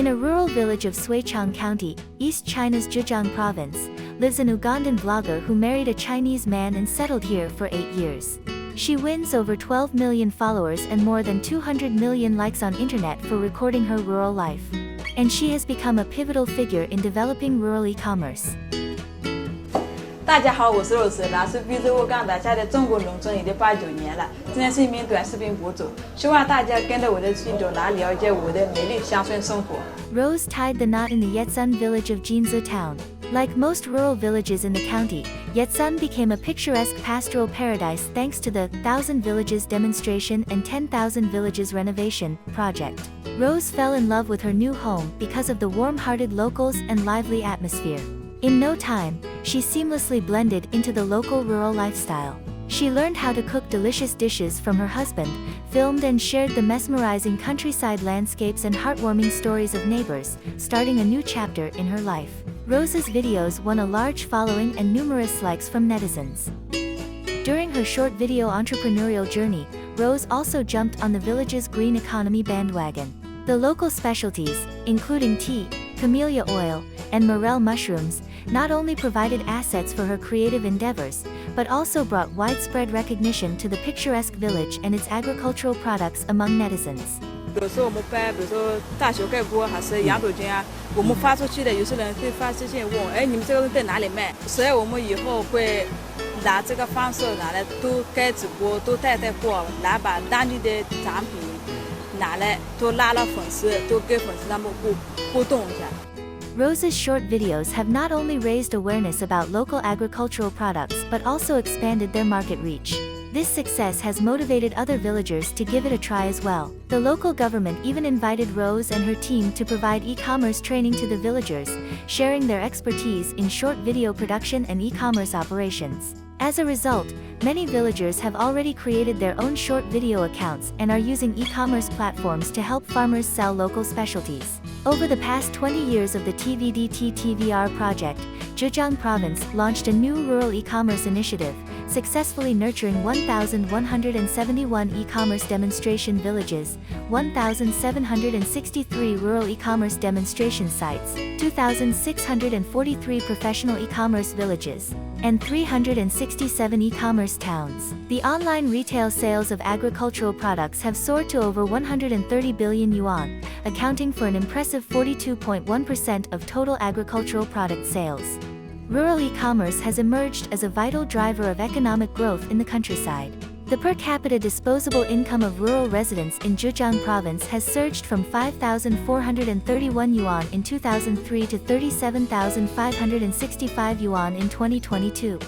In a rural village of Zhejiang County, East China's Zhejiang province, lives an Ugandan vlogger who married a Chinese man and settled here for 8 years. She wins over 12 million followers and more than 200 million likes on internet for recording her rural life. And she has become a pivotal figure in developing rural e-commerce. 大家好，我是 Rose， 来自非洲乌干达，家在中国农村已经8、9年了。现在是一名短视频博主，希望大家跟着我的进度来了解我的美丽乡村生活。Rose tied the knot in the Yetsun village of Jinzi town. Like most rural villages in the county, Yetsun became a picturesque pastoral paradise thanks to the 1,000 Villages demonstration and 10,000 Villages renovation project. Rose fell in love with her new home because of the warm-hearted locals and lively atmosphere. In no time, she seamlessly blended into the local rural lifestyle. She learned how to cook delicious dishes from her husband, filmed and shared the mesmerizing countryside landscapes and heartwarming stories of neighbors, starting a new chapter in her life. Rose's videos won a large following and numerous likes from netizens. During her short video entrepreneurial journey, Rose also jumped on the village's green economy bandwagon. The local specialties, including tea, camellia oil, and morel mushrooms, not only provided assets for her creative endeavors, but also brought widespread recognition to the picturesque village and its agricultural products among netizens. 比如说我们班，比如说大学干部还是洋豆菌啊，我们发出去的，有些人会发私信问，哎，你们这个在哪里卖？所以我们以后会拿这个方式拿来都该直播，都带货，来把当地的产品拿来都拉了粉丝，都跟粉丝他们互动一下。Rose's short videos have not only raised awareness about local agricultural products but also expanded their market reach. This success has motivated other villagers to give it a try as well. The local government even invited Rose and her team to provide e-commerce training to the villagers, sharing their expertise in short video production and e-commerce operations. As a result, many villagers have already created their own short video accounts and are using e-commerce platforms to help farmers sell local specialties. Over the past 20 years of the TVDT-TVR project, Zhejiang province launched a new rural e-commerce initiative, successfully nurturing 1,171 e-commerce demonstration villages, 1,763 rural e-commerce demonstration sites, 2,643 professional e-commerce villages, and 367 e-commerce towns. The online retail sales of agricultural products have soared to over 130 billion yuan, accounting for an impressive 42.1% of total agricultural product sales. Rural e-commerce has emerged as a vital driver of economic growth in the countryside. The per capita disposable income of rural residents in Zhejiang province has surged from 5,431 yuan in 2003 to 37,565 yuan in 2022.